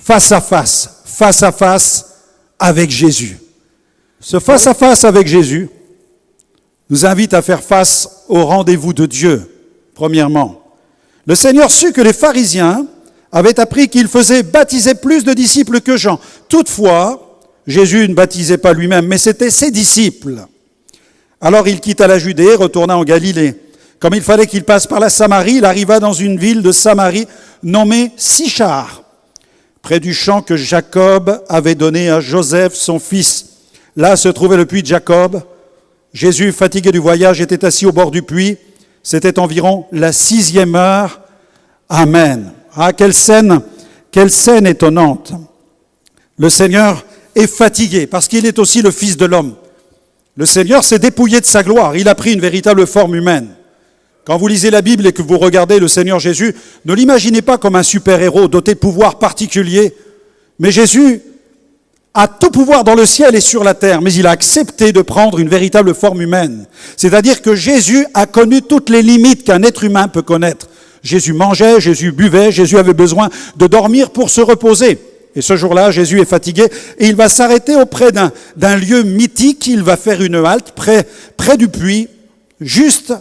face à face avec Jésus. Ce face à face avec Jésus nous invite à faire face au rendez-vous de Dieu, premièrement. Le Seigneur sut que les pharisiens avaient appris qu'il faisait baptiser plus de disciples que Jean. Toutefois, Jésus ne baptisait pas lui-même, mais c'était ses disciples. Alors il quitta la Judée et retourna en Galilée. Comme il fallait qu'il passe par la Samarie, il arriva dans une ville de Samarie nommée Sychar, près du champ que Jacob avait donné à Joseph, son fils. Là se trouvait le puits de Jacob. Jésus, fatigué du voyage, était assis au bord du puits. C'était environ la 6e heure. Amen. Ah, quelle scène étonnante. Le Seigneur est fatigué parce qu'il est aussi le Fils de l'homme. Le Seigneur s'est dépouillé de sa gloire. Il a pris une véritable forme humaine. Quand vous lisez la Bible et que vous regardez le Seigneur Jésus, ne l'imaginez pas comme un super-héros doté de pouvoirs particuliers. Mais Jésus a tout pouvoir dans le ciel et sur la terre, mais il a accepté de prendre une véritable forme humaine. C'est-à-dire que Jésus a connu toutes les limites qu'un être humain peut connaître. Jésus mangeait, Jésus buvait, Jésus avait besoin de dormir pour se reposer. Et ce jour-là, Jésus est fatigué et il va s'arrêter auprès d'un lieu mythique. Il va faire une halte près du puits, juste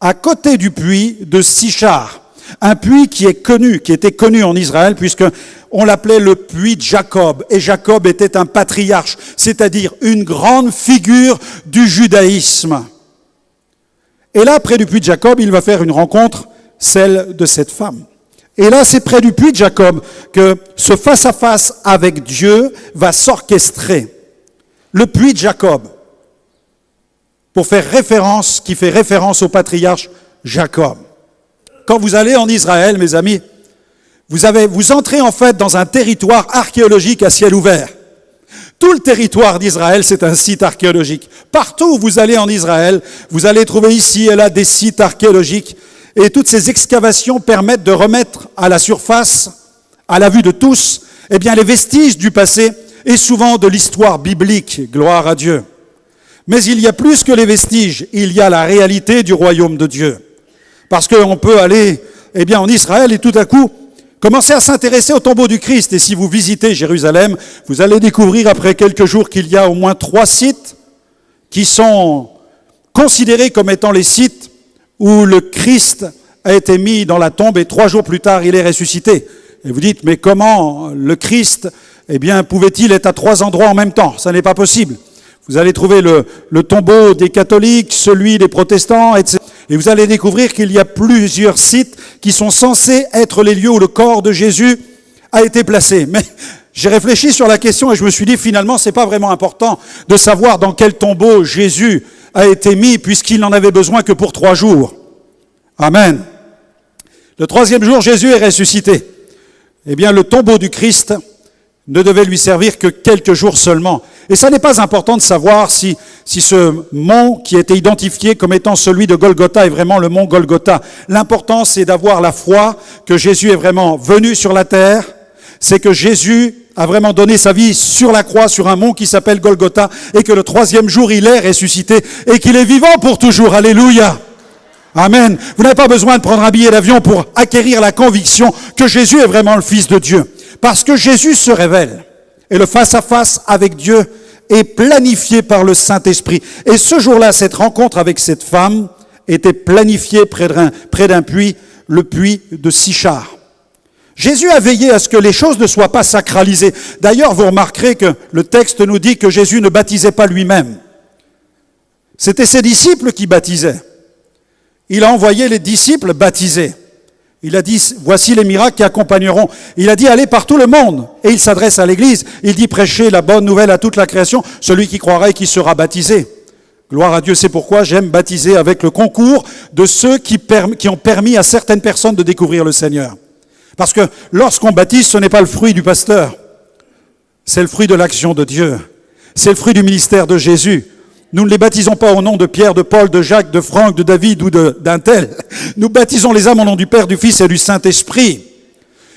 à côté du puits de Sychar. Un puits qui était connu en Israël puisque on l'appelait le puits de Jacob. Et Jacob était un patriarche, c'est-à-dire une grande figure du judaïsme. Et là, près du puits de Jacob, il va faire une rencontre, celle de cette femme. Et là, c'est près du puits de Jacob que ce face-à-face avec Dieu va s'orchestrer. Le puits de Jacob, qui fait référence au patriarche Jacob. Quand vous allez en Israël, mes amis, vous entrez en fait dans un territoire archéologique à ciel ouvert. Tout le territoire d'Israël, c'est un site archéologique. Partout où vous allez en Israël, vous allez trouver ici et là des sites archéologiques. Et toutes ces excavations permettent de remettre à la surface, à la vue de tous, eh bien, les vestiges du passé et souvent de l'histoire biblique. Gloire à Dieu. Mais il y a plus que les vestiges, il y a la réalité du royaume de Dieu. Parce qu'on peut aller, eh bien, en Israël et tout à coup commencer à s'intéresser au tombeau du Christ. Et si vous visitez Jérusalem, vous allez découvrir après quelques jours qu'il y a au moins 3 sites qui sont considérés comme étant les sites où le Christ a été mis dans la tombe et 3 jours plus tard, il est ressuscité. Et vous dites, mais comment le Christ, eh bien, pouvait-il être à 3 endroits en même temps? Ça n'est pas possible. Vous allez trouver le tombeau des catholiques, celui des protestants, etc. Et vous allez découvrir qu'il y a plusieurs sites qui sont censés être les lieux où le corps de Jésus a été placé. Mais j'ai réfléchi sur la question et je me suis dit, finalement, c'est pas vraiment important de savoir dans quel tombeau Jésus a été mis, puisqu'il n'en avait besoin que pour 3 jours. Amen. Le 3e jour, Jésus est ressuscité. Eh bien, le tombeau du Christ ne devait lui servir que quelques jours seulement. Et ça n'est pas important de savoir si ce mont qui était identifié comme étant celui de Golgotha est vraiment le mont Golgotha. L'important, c'est d'avoir la foi que Jésus est vraiment venu sur la terre. C'est que Jésus a vraiment donné sa vie sur la croix, sur un mont qui s'appelle Golgotha, et que le 3e jour, il est ressuscité, et qu'il est vivant pour toujours. Alléluia. Amen. Vous n'avez pas besoin de prendre un billet d'avion pour acquérir la conviction que Jésus est vraiment le Fils de Dieu. Parce que Jésus se révèle. Et le face-à-face avec Dieu est planifié par le Saint-Esprit. Et ce jour-là, cette rencontre avec cette femme était planifiée près d'un puits, le puits de Sychar. Jésus a veillé à ce que les choses ne soient pas sacralisées. D'ailleurs, vous remarquerez que le texte nous dit que Jésus ne baptisait pas lui-même. C'était ses disciples qui baptisaient. Il a envoyé les disciples baptiser. Il a dit, voici les miracles qui accompagneront. Il a dit, allez par tout le monde. Et il s'adresse à l'Église. Il dit, prêchez la bonne nouvelle à toute la création. Celui qui croira et qui sera baptisé. Gloire à Dieu, c'est pourquoi j'aime baptiser avec le concours de ceux qui ont permis à certaines personnes de découvrir le Seigneur. Parce que lorsqu'on baptise, ce n'est pas le fruit du pasteur. C'est le fruit de l'action de Dieu. C'est le fruit du ministère de Jésus. Nous ne les baptisons pas au nom de Pierre, de Paul, de Jacques, de Franck, de David ou d'un tel. Nous baptisons les âmes au nom du Père, du Fils et du Saint-Esprit.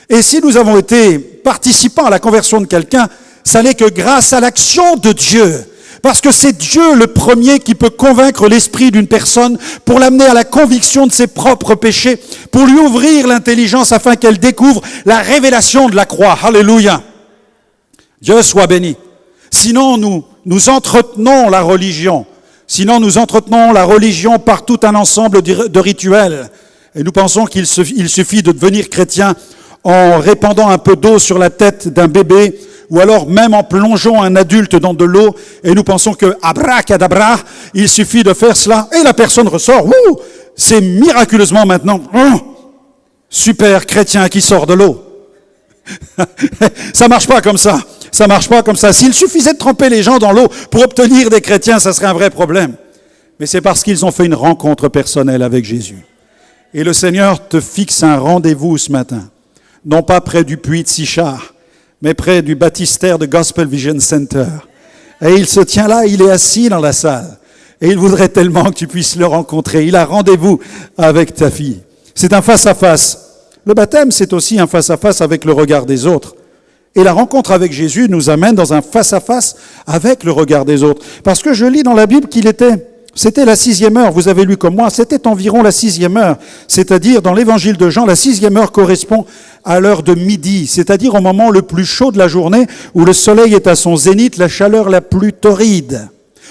Et si nous avons été participants à la conversion de quelqu'un, ça n'est que grâce à l'action de Dieu. Parce que c'est Dieu le premier qui peut convaincre l'esprit d'une personne pour l'amener à la conviction de ses propres péchés, pour lui ouvrir l'intelligence afin qu'elle découvre la révélation de la croix. Alléluia. Dieu soit béni. Sinon, nous entretenons la religion. Sinon, nous entretenons la religion par tout un ensemble de rituels. Et nous pensons qu'il suffit de devenir chrétien en répandant un peu d'eau sur la tête d'un bébé, ou alors même en plongeant un adulte dans de l'eau, et nous pensons que, abracadabra, il suffit de faire cela, et la personne ressort. Ouh, c'est miraculeusement maintenant, super chrétien qui sort de l'eau. Ça marche pas comme ça. Ça marche pas comme ça. S'il suffisait de tremper les gens dans l'eau pour obtenir des chrétiens, ça serait un vrai problème. Mais c'est parce qu'ils ont fait une rencontre personnelle avec Jésus. Et le Seigneur te fixe un rendez-vous ce matin. Non pas près du puits de Sichar, mais près du baptistère de Gospel Vision Center. Et il se tient là, il est assis dans la salle. Et il voudrait tellement que tu puisses le rencontrer. Il a rendez-vous avec ta fille. C'est un face-à-face. Le baptême, c'est aussi un face-à-face avec le regard des autres. Et la rencontre avec Jésus nous amène dans un face-à-face avec le regard des autres. Parce que je lis dans la Bible c'était la 6e heure, vous avez lu comme moi, c'était environ la 6e heure. C'est-à-dire, dans l'évangile de Jean, la 6e heure correspond à l'heure de midi, c'est-à-dire au moment le plus chaud de la journée, où le soleil est à son zénith, la chaleur la plus torride.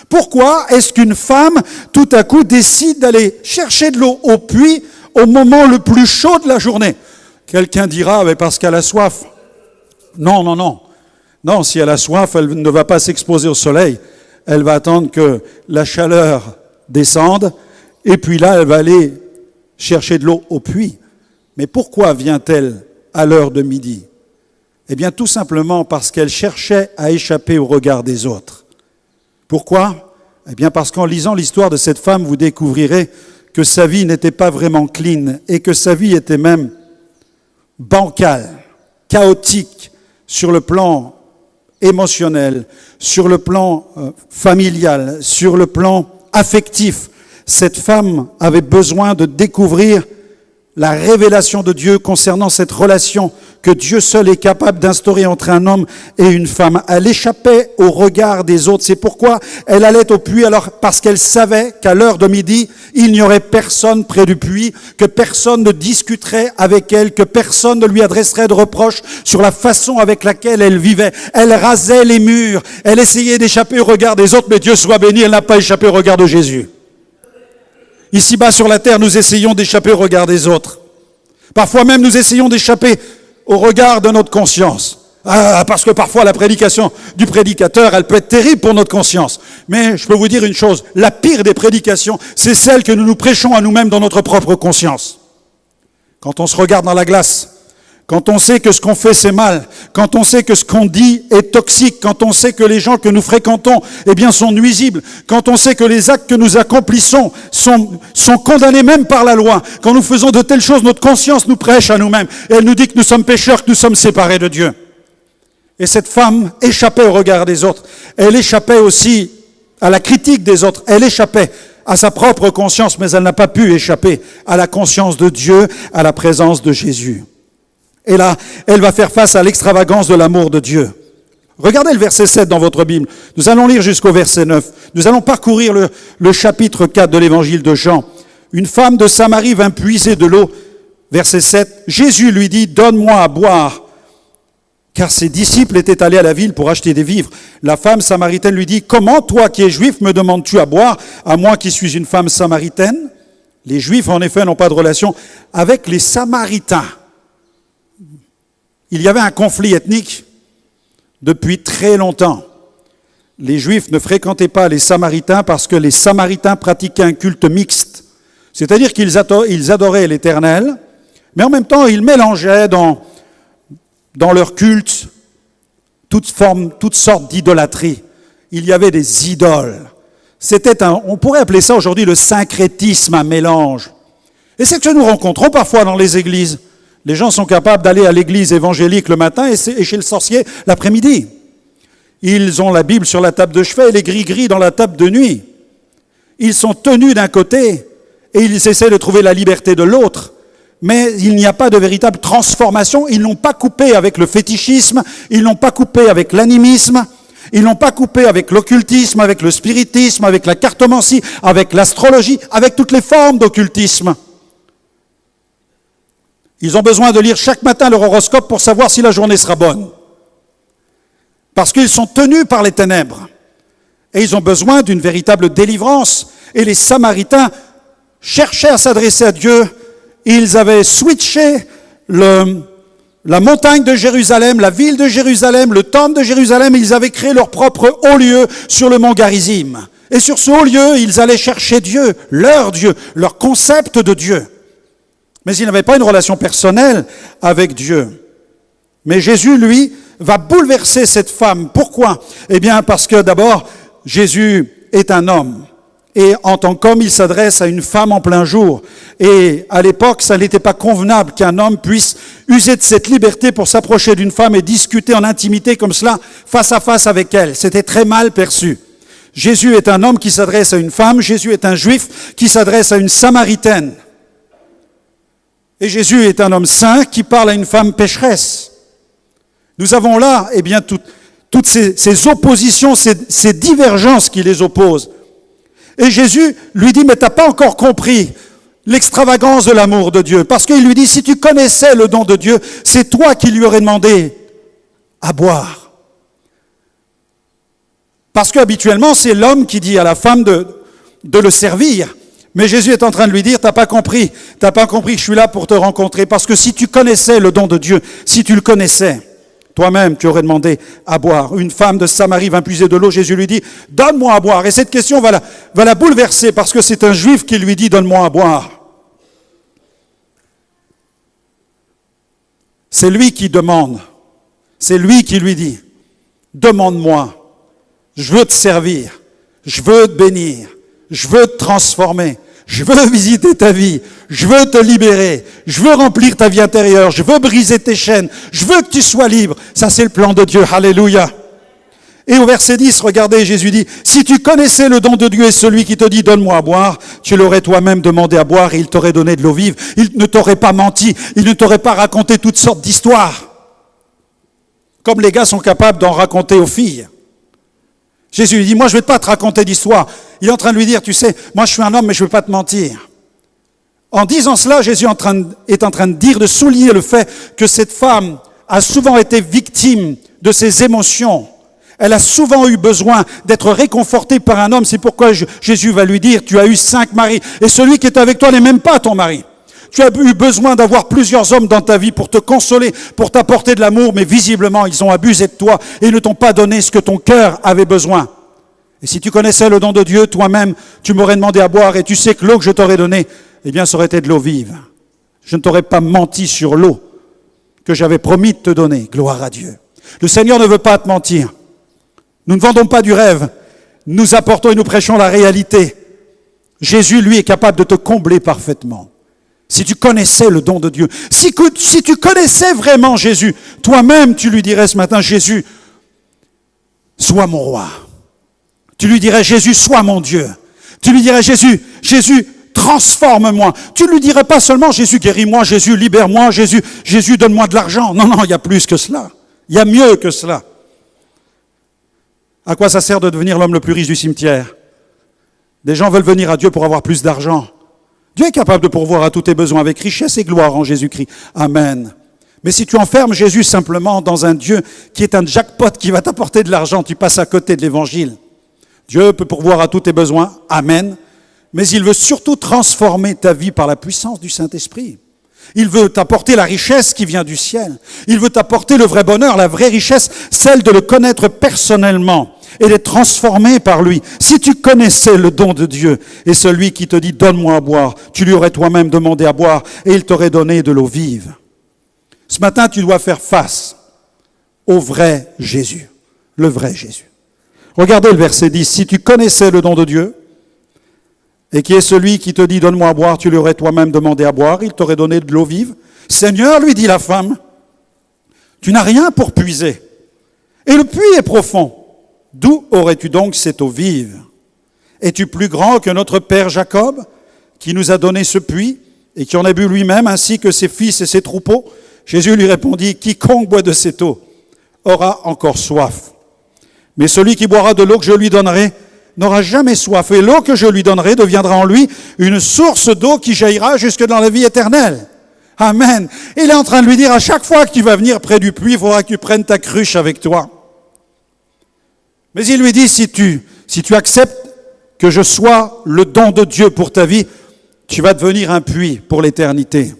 Pourquoi est-ce qu'une femme, tout à coup, décide d'aller chercher de l'eau au puits au moment le plus chaud de la journée? Quelqu'un dira, mais parce qu'elle a soif. Non. Non, si elle a soif, elle ne va pas s'exposer au soleil. Elle va attendre que la chaleur descende, et puis là, elle va aller chercher de l'eau au puits. Mais pourquoi vient-elle à l'heure de midi? Eh bien, tout simplement parce qu'elle cherchait à échapper au regard des autres. Pourquoi? Eh bien, parce qu'en lisant l'histoire de cette femme, vous découvrirez que sa vie n'était pas vraiment clean, et que sa vie était même bancale, chaotique, sur le plan émotionnel, sur le plan familial, sur le plan affectif. Cette femme avait besoin de découvrir la révélation de Dieu concernant cette relation que Dieu seul est capable d'instaurer entre un homme et une femme. Elle échappait au regard des autres. C'est pourquoi elle allait au puits, alors parce qu'elle savait qu'à l'heure de midi, il n'y aurait personne près du puits, que personne ne discuterait avec elle, que personne ne lui adresserait de reproches sur la façon avec laquelle elle vivait. Elle rasait les murs, elle essayait d'échapper au regard des autres, mais Dieu soit béni, elle n'a pas échappé au regard de Jésus. Ici-bas sur la terre, nous essayons d'échapper au regard des autres. Parfois même, nous essayons d'échapper au regard de notre conscience. Parce que parfois, la prédication du prédicateur, elle peut être terrible pour notre conscience. Mais je peux vous dire une chose, la pire des prédications, c'est celle que nous nous prêchons à nous-mêmes dans notre propre conscience. Quand on se regarde dans la glace, quand on sait que ce qu'on fait c'est mal, quand on sait que ce qu'on dit est toxique, quand on sait que les gens que nous fréquentons sont nuisibles, quand on sait que les actes que nous accomplissons sont condamnés même par la loi, quand nous faisons de telles choses, notre conscience nous prêche à nous-mêmes et elle nous dit que nous sommes pécheurs, que nous sommes séparés de Dieu. Et cette femme échappait au regard des autres. Elle échappait aussi à la critique des autres. Elle échappait à sa propre conscience, mais elle n'a pas pu échapper à la conscience de Dieu, à la présence de Jésus. Et là, elle va faire face à l'extravagance de l'amour de Dieu. Regardez le verset 7 dans votre Bible. Nous allons lire jusqu'au verset 9. Nous allons parcourir le chapitre 4 de l'évangile de Jean. Une femme de Samarie vint puiser de l'eau. Verset 7. Jésus lui dit, donne-moi à boire. Car ses disciples étaient allés à la ville pour acheter des vivres. La femme samaritaine lui dit, comment toi qui es juif me demandes-tu à boire, à moi qui suis une femme samaritaine? Les Juifs, en effet, n'ont pas de relation avec les Samaritains. Il y avait un conflit ethnique depuis très longtemps. Les Juifs ne fréquentaient pas les Samaritains parce que les Samaritains pratiquaient un culte mixte. C'est-à-dire qu'ils adoraient l'Éternel, mais en même temps, ils mélangeaient dans leur culte toutes sortes d'idolâtries. Il y avait des idoles. On pourrait appeler ça aujourd'hui le syncrétisme, un mélange. Et c'est ce que nous rencontrons parfois dans les églises. Les gens sont capables d'aller à l'église évangélique le matin et chez le sorcier l'après-midi. Ils ont la Bible sur la table de chevet et les gris-gris dans la table de nuit. Ils sont tenus d'un côté et ils essaient de trouver la liberté de l'autre. Mais il n'y a pas de véritable transformation. Ils n'ont pas coupé avec le fétichisme, ils n'ont pas coupé avec l'animisme, ils n'ont pas coupé avec l'occultisme, avec le spiritisme, avec la cartomancie, avec l'astrologie, avec toutes les formes d'occultisme. Ils ont besoin de lire chaque matin leur horoscope pour savoir si la journée sera bonne. parce qu'ils sont tenus par les ténèbres. Et ils ont besoin d'une véritable délivrance. Et les Samaritains cherchaient à s'adresser à Dieu. Ils avaient switché la montagne de Jérusalem, la ville de Jérusalem, le temple de Jérusalem. Ils avaient créé leur propre haut lieu sur le mont Garizim. Et sur ce haut lieu, ils allaient chercher Dieu, leur concept de Dieu. Mais ils n'avaient pas une relation personnelle avec Dieu. Mais Jésus, lui, va bouleverser cette femme. Pourquoi? Eh bien, parce que d'abord, Jésus est un homme. Et en tant qu'homme, il s'adresse à une femme en plein jour. Et à l'époque, ça n'était pas convenable qu'un homme puisse user de cette liberté pour s'approcher d'une femme et discuter en intimité comme cela, face à face avec elle. C'était très mal perçu. Jésus est un homme qui s'adresse à une femme. Jésus est un juif qui s'adresse à une samaritaine. Et Jésus est un homme saint qui parle à une femme pécheresse. Nous avons là, eh bien, toutes ces oppositions, ces divergences qui les opposent. Et Jésus lui dit, mais t'as pas encore compris l'extravagance de l'amour de Dieu. Parce qu'il lui dit, si tu connaissais le don de Dieu, c'est toi qui lui aurais demandé à boire. Parce qu'habituellement, c'est l'homme qui dit à la femme de le servir. Mais Jésus est en train de lui dire, t'as pas compris que je suis là pour te rencontrer. Parce que si tu connaissais le don de Dieu, si tu le connaissais, toi-même, tu aurais demandé à boire. Une femme de Samarie vint puiser de l'eau. Jésus lui dit, donne-moi à boire. Et cette question va la bouleverser parce que c'est un juif qui lui dit, donne-moi à boire. C'est lui qui demande. C'est lui qui lui dit, demande-moi. Je veux te servir. Je veux te bénir. Je veux te transformer. Je veux visiter ta vie, je veux te libérer, je veux remplir ta vie intérieure, je veux briser tes chaînes, je veux que tu sois libre. Ça, c'est le plan de Dieu, alléluia. Et au verset 10, regardez, Jésus dit, si tu connaissais le don de Dieu et celui qui te dit, donne-moi à boire, tu l'aurais toi-même demandé à boire et il t'aurait donné de l'eau vive. Il ne t'aurait pas menti, il ne t'aurait pas raconté toutes sortes d'histoires, comme les gars sont capables d'en raconter aux filles. Jésus lui dit, moi je ne vais pas te raconter d'histoire. Il est en train de lui dire, tu sais, moi je suis un homme mais je ne vais pas te mentir. En disant cela, Jésus est en train de dire, de souligner le fait que cette femme a souvent été victime de ses émotions. Elle a souvent eu besoin d'être réconfortée par un homme. C'est pourquoi Jésus va lui dire, tu as eu 5 maris et celui qui est avec toi n'est même pas ton mari. Tu as eu besoin d'avoir plusieurs hommes dans ta vie pour te consoler, pour t'apporter de l'amour, mais visiblement, ils ont abusé de toi et ne t'ont pas donné ce que ton cœur avait besoin. Et si tu connaissais le don de Dieu, toi-même, tu m'aurais demandé à boire et tu sais que l'eau que je t'aurais donnée, eh bien, ça aurait été de l'eau vive. Je ne t'aurais pas menti sur l'eau que j'avais promis de te donner. Gloire à Dieu. Le Seigneur ne veut pas te mentir. Nous ne vendons pas du rêve. Nous apportons et nous prêchons la réalité. Jésus, lui, est capable de te combler parfaitement. Si tu connaissais le don de Dieu, si tu connaissais vraiment Jésus, toi-même tu lui dirais ce matin, Jésus, sois mon roi. Tu lui dirais, Jésus, sois mon Dieu. Tu lui dirais, Jésus, transforme-moi. Tu ne lui dirais pas seulement, Jésus, guéris-moi, Jésus, libère-moi, Jésus, donne-moi de l'argent. Non, il y a plus que cela. Il y a mieux que cela. À quoi ça sert de devenir l'homme le plus riche du cimetière? Des gens veulent venir à Dieu pour avoir plus d'argent. Dieu est capable de pourvoir à tous tes besoins avec richesse et gloire en Jésus-Christ. Amen. Mais si tu enfermes Jésus simplement dans un Dieu qui est un jackpot qui va t'apporter de l'argent, tu passes à côté de l'évangile. Dieu peut pourvoir à tous tes besoins. Amen. Mais il veut surtout transformer ta vie par la puissance du Saint-Esprit. Il veut t'apporter la richesse qui vient du ciel. Il veut t'apporter le vrai bonheur, la vraie richesse, celle de le connaître personnellement et d'être transformé par lui. Si tu connaissais le don de Dieu et celui qui te dit « donne-moi à boire », tu lui aurais toi-même demandé à boire et il t'aurait donné de l'eau vive. Ce matin, tu dois faire face au vrai Jésus, le vrai Jésus. Regardez le verset 10. Si tu connaissais le don de Dieu et qui est celui qui te dit « donne-moi à boire », tu lui aurais toi-même demandé à boire, il t'aurait donné de l'eau vive. « Seigneur, lui dit la femme, tu n'as rien pour puiser et le puits est profond. D'où aurais-tu donc cette eau vive? Es-tu plus grand que notre père Jacob, qui nous a donné ce puits et qui en a bu lui-même, ainsi que ses fils et ses troupeaux? » Jésus lui répondit, « Quiconque boit de cette eau aura encore soif. Mais celui qui boira de l'eau que je lui donnerai n'aura jamais soif. Et l'eau que je lui donnerai deviendra en lui une source d'eau qui jaillira jusque dans la vie éternelle. » Amen. Il est en train de lui dire, à chaque fois que tu vas venir près du puits, il faudra que tu prennes ta cruche avec toi. Mais il lui dit, si tu acceptes que je sois le don de Dieu pour ta vie, tu vas devenir un puits pour l'éternité.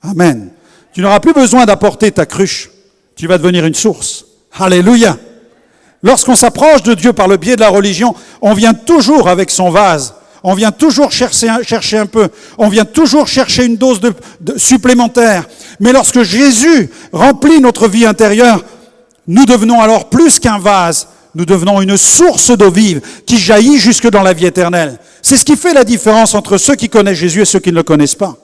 Amen. Tu n'auras plus besoin d'apporter ta cruche. Tu vas devenir une source. Alléluia. Lorsqu'on s'approche de Dieu par le biais de la religion, on vient toujours avec son vase. On vient toujours chercher un peu. On vient toujours chercher une dose supplémentaire. Mais lorsque Jésus remplit notre vie intérieure, nous devenons alors plus qu'un vase. Nous devenons une source d'eau vive qui jaillit jusque dans la vie éternelle. C'est ce qui fait la différence entre ceux qui connaissent Jésus et ceux qui ne le connaissent pas.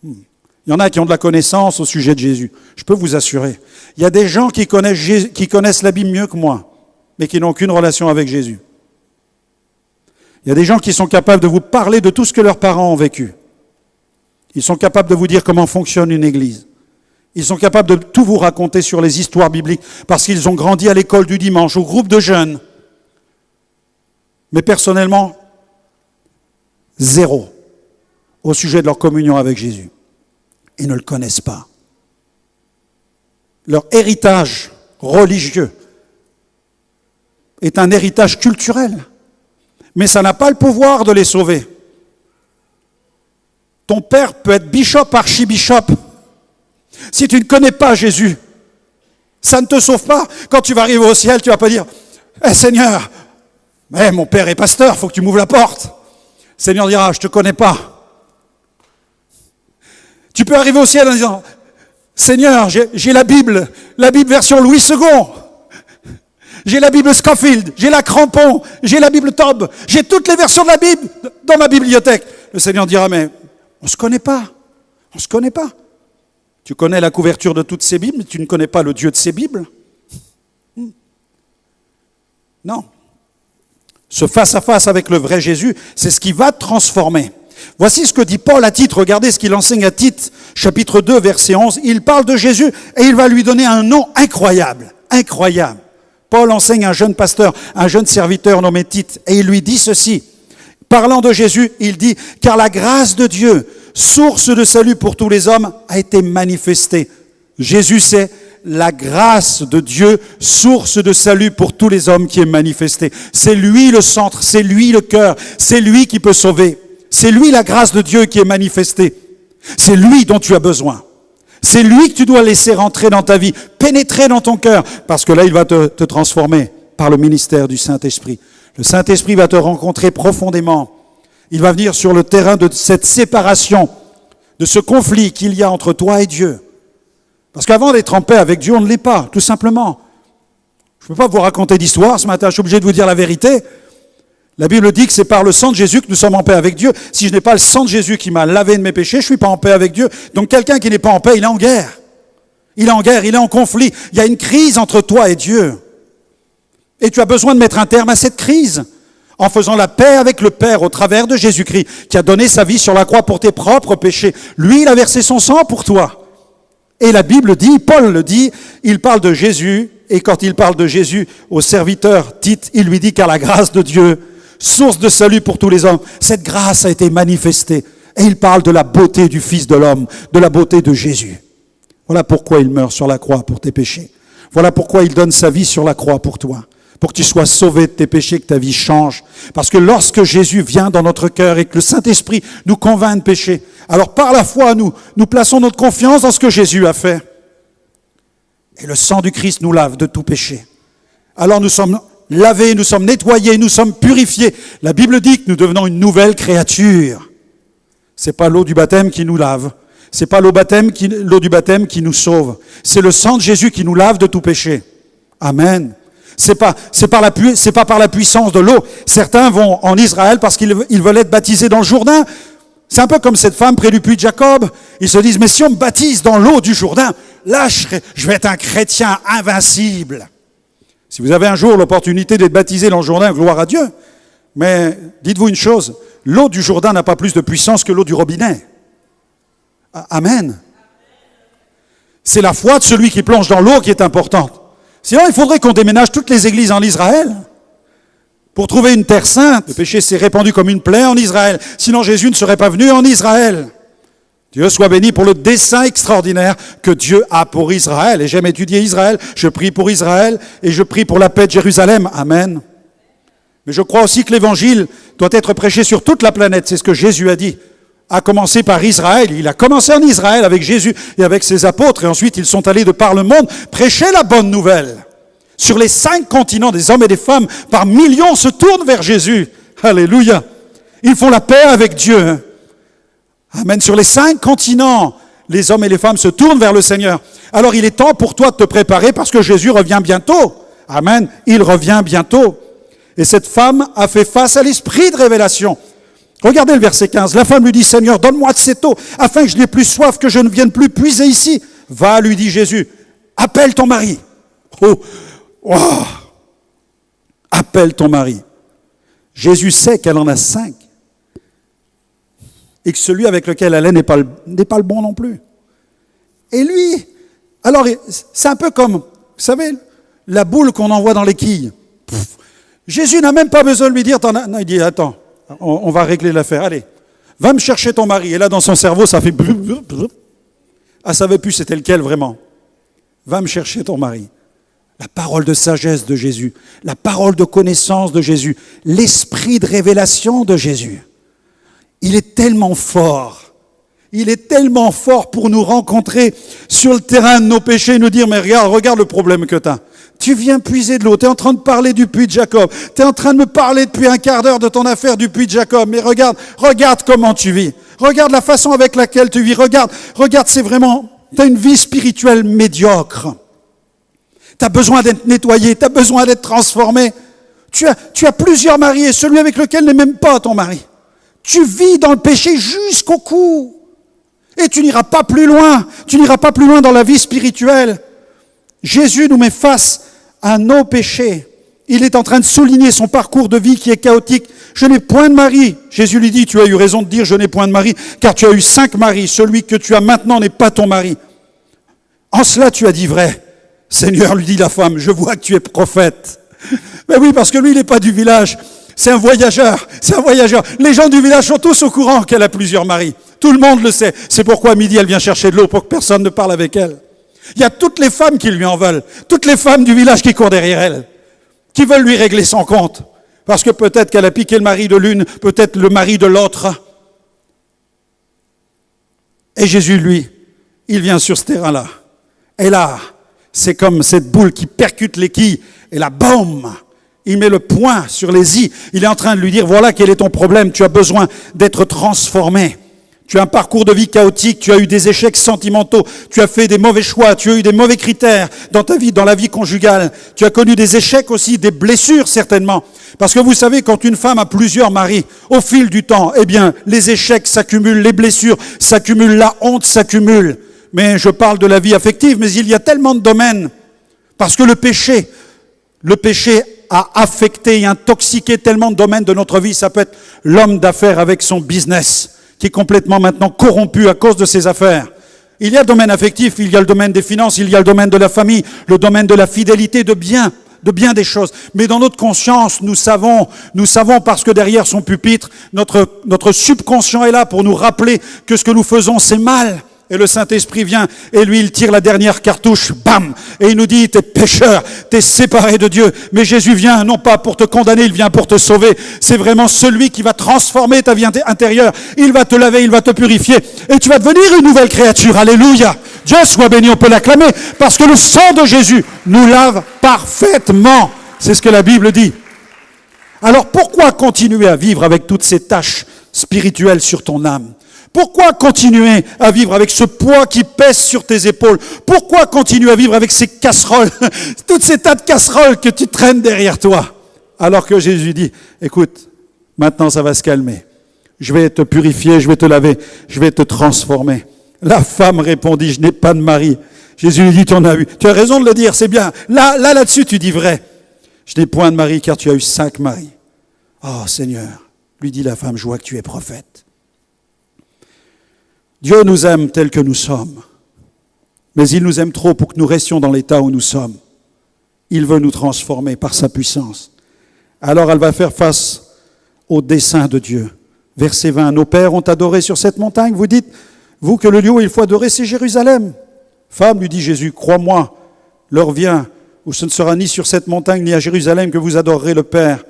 Il y en a qui ont de la connaissance au sujet de Jésus. Je peux vous assurer. Il y a des gens qui connaissent la Bible mieux que moi, mais qui n'ont aucune relation avec Jésus. Il y a des gens qui sont capables de vous parler de tout ce que leurs parents ont vécu. Ils sont capables de vous dire comment fonctionne une église. Ils sont capables de tout vous raconter sur les histoires bibliques parce qu'ils ont grandi à l'école du dimanche, au groupe de jeunes. Mais personnellement, zéro au sujet de leur communion avec Jésus. Ils ne le connaissent pas. Leur héritage religieux est un héritage culturel, mais ça n'a pas le pouvoir de les sauver. Ton père peut être bishop, archibishop. Si tu ne connais pas Jésus, ça ne te sauve pas. Quand tu vas arriver au ciel, tu ne vas pas dire « Seigneur, mon père est pasteur, il faut que tu m'ouvres la porte. » Le Seigneur dira « Je ne te connais pas. » Tu peux arriver au ciel en disant « Seigneur, j'ai la Bible version Louis II. J'ai la Bible Scofield, j'ai la Crampon, j'ai la Bible Taube, j'ai toutes les versions de la Bible dans ma bibliothèque. » Le Seigneur dira « Mais on ne se connaît pas. On ne se connaît pas. Tu connais la couverture de toutes ces Bibles, mais tu ne connais pas le Dieu de ces Bibles. » Non. Ce face-à-face avec le vrai Jésus, c'est ce qui va te transformer. Voici ce que dit Paul à Tite. Regardez ce qu'il enseigne à Tite, chapitre 2, verset 11. Il parle de Jésus et il va lui donner un nom incroyable. Incroyable. Paul enseigne à un jeune pasteur, un jeune serviteur nommé Tite, et il lui dit ceci. Parlant de Jésus, il dit « Car la grâce de Dieu, source de salut pour tous les hommes, a été manifestée. » Jésus, c'est la grâce de Dieu, source de salut pour tous les hommes qui est manifestée. C'est lui le centre, c'est lui le cœur, c'est lui qui peut sauver. C'est lui la grâce de Dieu qui est manifestée. C'est lui dont tu as besoin. C'est lui que tu dois laisser rentrer dans ta vie, pénétrer dans ton cœur, parce que là, il va te transformer par le ministère du Saint-Esprit. Le Saint-Esprit va te rencontrer profondément. Il va venir sur le terrain de cette séparation, de ce conflit qu'il y a entre toi et Dieu. Parce qu'avant d'être en paix avec Dieu, on ne l'est pas, tout simplement. Je ne peux pas vous raconter d'histoire ce matin, je suis obligé de vous dire la vérité. La Bible dit que c'est par le sang de Jésus que nous sommes en paix avec Dieu. Si je n'ai pas le sang de Jésus qui m'a lavé de mes péchés, je ne suis pas en paix avec Dieu. Donc quelqu'un qui n'est pas en paix, il est en guerre. Il est en guerre, il est en conflit. Il y a une crise entre toi et Dieu. Et tu as besoin de mettre un terme à cette crise en faisant la paix avec le Père au travers de Jésus-Christ qui a donné sa vie sur la croix pour tes propres péchés. Lui, il a versé son sang pour toi. Et la Bible dit, Paul le dit, il parle de Jésus. Et quand il parle de Jésus au serviteur Tite, il lui dit car la grâce de Dieu, source de salut pour tous les hommes, cette grâce a été manifestée. Et il parle de la beauté du Fils de l'homme, de la beauté de Jésus. Voilà pourquoi il meurt sur la croix pour tes péchés. Voilà pourquoi il donne sa vie sur la croix pour toi. Pour que tu sois sauvé de tes péchés, que ta vie change. Parce que lorsque Jésus vient dans notre cœur et que le Saint-Esprit nous convainc de péché, alors par la foi, nous plaçons notre confiance dans ce que Jésus a fait. Et le sang du Christ nous lave de tout péché. Alors nous sommes lavés, nous sommes nettoyés, nous sommes purifiés. La Bible dit que nous devenons une nouvelle créature. C'est pas l'eau du baptême qui nous lave. C'est pas l'eau du baptême qui nous sauve. C'est le sang de Jésus qui nous lave de tout péché. Amen. C'est pas par la puissance de l'eau. Certains vont en Israël parce qu'ils veulent être baptisés dans le Jourdain. C'est un peu comme cette femme près du puits de Jacob. Ils se disent, mais si on me baptise dans l'eau du Jourdain, là, je vais être un chrétien invincible. Si vous avez un jour l'opportunité d'être baptisé dans le Jourdain, gloire à Dieu. Mais dites-vous une chose, l'eau du Jourdain n'a pas plus de puissance que l'eau du robinet. Amen. C'est la foi de celui qui plonge dans l'eau qui est importante. Sinon, il faudrait qu'on déménage toutes les églises en Israël pour trouver une terre sainte. Le péché s'est répandu comme une plaie en Israël. Sinon, Jésus ne serait pas venu en Israël. Dieu soit béni pour le dessein extraordinaire que Dieu a pour Israël. Et j'aime étudier Israël, je prie pour Israël et je prie pour la paix de Jérusalem. Amen. Mais je crois aussi que l'évangile doit être prêché sur toute la planète. C'est ce que Jésus a dit. A commencé par Israël. Il a commencé en Israël avec Jésus et avec ses apôtres. Et ensuite, ils sont allés de par le monde prêcher la bonne nouvelle. Sur les 5 continents, des hommes et des femmes par millions se tournent vers Jésus. Alléluia. Ils font la paix avec Dieu. Amen. Sur les 5 continents, les hommes et les femmes se tournent vers le Seigneur. Alors il est temps pour toi de te préparer parce que Jésus revient bientôt. Amen. Il revient bientôt. Et cette femme a fait face à l'esprit de révélation. Regardez le verset 15. La femme lui dit, Seigneur, donne-moi de cette eau, afin que je n'ai plus soif, que je ne vienne plus puiser ici. Va, lui dit Jésus, appelle ton mari. Oh, wow. Appelle ton mari. Jésus sait qu'elle en a 5. Et que celui avec lequel elle est n'est pas le bon non plus. Et lui, alors c'est un peu comme, vous savez, la boule qu'on envoie dans les quilles. Jésus n'a même pas besoin de lui dire, non, il dit, attends, on va régler l'affaire, allez, va me chercher ton mari. Et là, dans son cerveau, ça fait... Elle ne savait plus c'était lequel vraiment. Va me chercher ton mari. La parole de sagesse de Jésus, la parole de connaissance de Jésus, l'esprit de révélation de Jésus. Il est tellement fort. Il est tellement fort pour nous rencontrer sur le terrain de nos péchés et nous dire, mais regarde le problème que tu as. Tu viens puiser de l'eau, tu es en train de parler du puits de Jacob. Tu es en train de me parler depuis un quart d'heure de ton affaire du puits de Jacob. Mais regarde comment tu vis. Regarde la façon avec laquelle tu vis. Regarde, c'est vraiment, tu as une vie spirituelle médiocre. Tu as besoin d'être nettoyé, tu as besoin d'être transformé. Tu as plusieurs maris et celui avec lequel n'est même pas ton mari. Tu vis dans le péché jusqu'au cou. Et tu n'iras pas plus loin. Tu n'iras pas plus loin dans la vie spirituelle. Jésus nous met face à nos péchés. Il est en train de souligner son parcours de vie qui est chaotique. Je n'ai point de mari. Jésus lui dit, tu as eu raison de dire je n'ai point de mari, car tu as eu 5 maris. Celui que tu as maintenant n'est pas ton mari. En cela, tu as dit vrai. Seigneur, lui dit la femme, je vois que tu es prophète. Mais oui, parce que lui, il n'est pas du village. C'est un voyageur. Les gens du village sont tous au courant qu'elle a plusieurs maris. Tout le monde le sait. C'est pourquoi à midi, elle vient chercher de l'eau pour que personne ne parle avec elle. Il y a toutes les femmes qui lui en veulent. Toutes les femmes du village qui courent derrière elle. Qui veulent lui régler son compte. Parce que peut-être qu'elle a piqué le mari de l'une, peut-être le mari de l'autre. Et Jésus, lui, il vient sur ce terrain-là. Et là, c'est comme cette boule qui percute les quilles. Et là, boum! Il met le poing sur les i. Il est en train de lui dire, voilà quel est ton problème. Tu as besoin d'être transformé. Tu as un parcours de vie chaotique. Tu as eu des échecs sentimentaux. Tu as fait des mauvais choix. Tu as eu des mauvais critères dans ta vie, dans la vie conjugale. Tu as connu des échecs aussi, des blessures certainement. Parce que vous savez, quand une femme a plusieurs maris, au fil du temps, eh bien, les échecs s'accumulent, les blessures s'accumulent, la honte s'accumule. Mais je parle de la vie affective, mais il y a tellement de domaines. Parce que le péché a affecté et intoxiqué tellement de domaines de notre vie. Ça peut être l'homme d'affaires avec son business, qui est complètement maintenant corrompu à cause de ses affaires. Il y a le domaine affectif, il y a le domaine des finances, il y a le domaine de la famille, le domaine de la fidélité, de bien des choses. Mais dans notre conscience, nous savons parce que derrière son pupitre, notre subconscient est là pour nous rappeler que ce que nous faisons, c'est mal. Et le Saint-Esprit vient, et lui, il tire la dernière cartouche, bam! Et il nous dit, t'es pécheur, t'es séparé de Dieu. Mais Jésus vient, non pas pour te condamner, il vient pour te sauver. C'est vraiment celui qui va transformer ta vie intérieure. Il va te laver, il va te purifier. Et tu vas devenir une nouvelle créature. Alléluia! Dieu soit béni, on peut l'acclamer, parce que le sang de Jésus nous lave parfaitement. C'est ce que la Bible dit. Alors pourquoi continuer à vivre avec toutes ces tâches spirituelles sur ton âme? Pourquoi continuer à vivre avec ce poids qui pèse sur tes épaules? Pourquoi continuer à vivre avec ces casseroles, toutes ces tas de casseroles que tu traînes derrière toi? Alors que Jésus dit, écoute, maintenant ça va se calmer. Je vais te purifier, je vais te laver, je vais te transformer. La femme répondit, je n'ai pas de mari. Jésus lui dit, tu en as eu. Tu as raison de le dire, c'est bien. Là-dessus, tu dis vrai. Je n'ai point de mari car tu as eu 5 maris. Oh Seigneur, lui dit la femme, je vois que tu es prophète. Dieu nous aime tels que nous sommes, mais il nous aime trop pour que nous restions dans l'état où nous sommes. Il veut nous transformer par sa puissance. Alors elle va faire face au dessein de Dieu. Verset 20, nos pères ont adoré sur cette montagne. Vous dites, Vous que le lieu où il faut adorer, c'est Jérusalem. Femme, lui dit Jésus, crois-moi, l'heure vient où ce ne sera ni sur cette montagne ni à Jérusalem que vous adorerez le Père.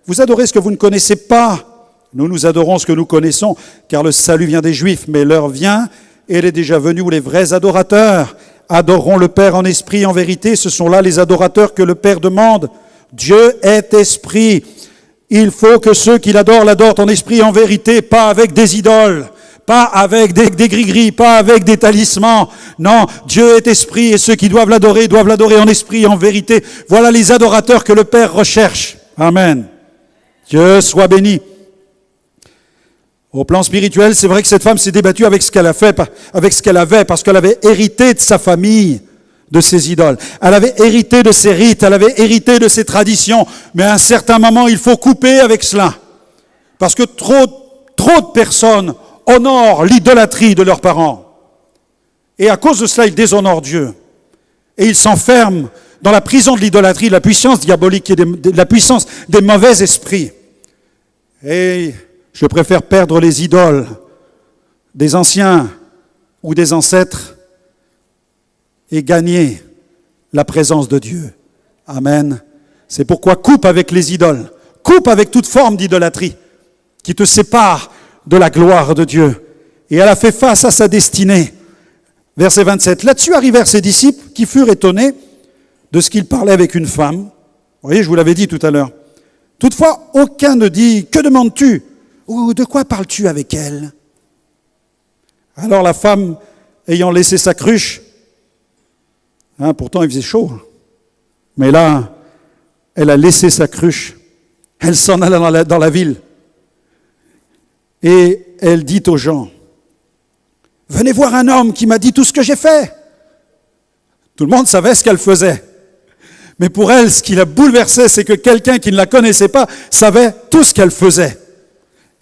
Vous adorez ce que vous ne connaissez pas. Nous adorons ce que nous connaissons, car le salut vient des Juifs. Mais l'heure vient, et elle est déjà venue, où les vrais adorateurs adoreront le Père en esprit et en vérité. Ce sont là les adorateurs que le Père demande. Dieu est esprit. Il faut que ceux qui l'adorent en esprit et en vérité, pas avec des idoles, pas avec des gris-gris, pas avec des talismans. Non, Dieu est esprit et ceux qui doivent l'adorer en esprit et en vérité. Voilà les adorateurs que le Père recherche. Amen. Dieu soit béni. Au plan spirituel, c'est vrai que cette femme s'est débattue avec ce qu'elle a fait, avec ce qu'elle avait, parce qu'elle avait hérité de sa famille, de ses idoles. Elle avait hérité de ses rites, elle avait hérité de ses traditions. Mais à un certain moment, il faut couper avec cela. Parce que trop de personnes honorent l'idolâtrie de leurs parents. Et à cause de cela, ils déshonorent Dieu. Et ils s'enferment dans la prison de l'idolâtrie, de la puissance diabolique et de la puissance des mauvais esprits. Et je préfère perdre les idoles des anciens ou des ancêtres et gagner la présence de Dieu. Amen. C'est pourquoi coupe avec les idoles, coupe avec toute forme d'idolâtrie qui te sépare de la gloire de Dieu. Et elle a fait face à sa destinée. Verset 27. Là-dessus arrivèrent ses disciples qui furent étonnés de ce qu'il parlait avec une femme. Vous voyez, je vous l'avais dit tout à l'heure. Toutefois, aucun ne dit « Que demandes-tu » ou « De quoi parles-tu avec elle ?» Alors la femme, ayant laissé sa cruche, pourtant il faisait chaud, mais là, elle a laissé sa cruche. Elle s'en alla dans la ville. Et elle dit aux gens, « Venez voir un homme qui m'a dit tout ce que j'ai fait. » Tout le monde savait ce qu'elle faisait. Mais pour elle, ce qui la bouleversait, c'est que quelqu'un qui ne la connaissait pas savait tout ce qu'elle faisait.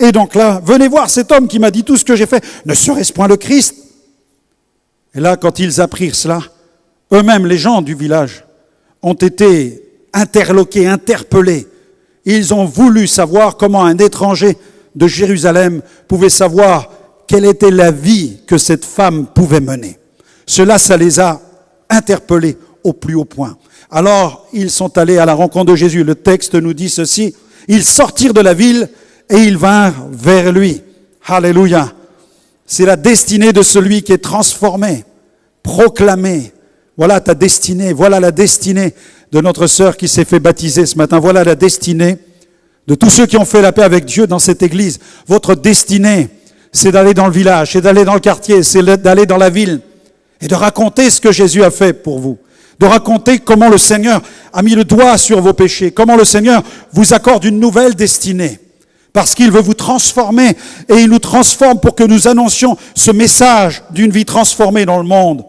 Et donc là, venez voir cet homme qui m'a dit tout ce que j'ai fait. Ne serait-ce point le Christ? Et là, quand ils apprirent cela, eux-mêmes, les gens du village, ont été interloqués, interpellés. Ils ont voulu savoir comment un étranger de Jérusalem pouvait savoir quelle était la vie que cette femme pouvait mener. Cela, ça les a interpellés au plus haut point. Alors, ils sont allés à la rencontre de Jésus. Le texte nous dit ceci. Ils sortirent de la ville et ils vinrent vers lui. Alléluia. C'est la destinée de celui qui est transformé, proclamé. Voilà ta destinée. Voilà la destinée de notre sœur qui s'est fait baptiser ce matin. Voilà la destinée de tous ceux qui ont fait la paix avec Dieu dans cette église. Votre destinée, c'est d'aller dans le village, c'est d'aller dans le quartier, c'est d'aller dans la ville et de raconter ce que Jésus a fait pour vous. De raconter comment le Seigneur a mis le doigt sur vos péchés, comment le Seigneur vous accorde une nouvelle destinée. Parce qu'il veut vous transformer et il nous transforme pour que nous annoncions ce message d'une vie transformée dans le monde.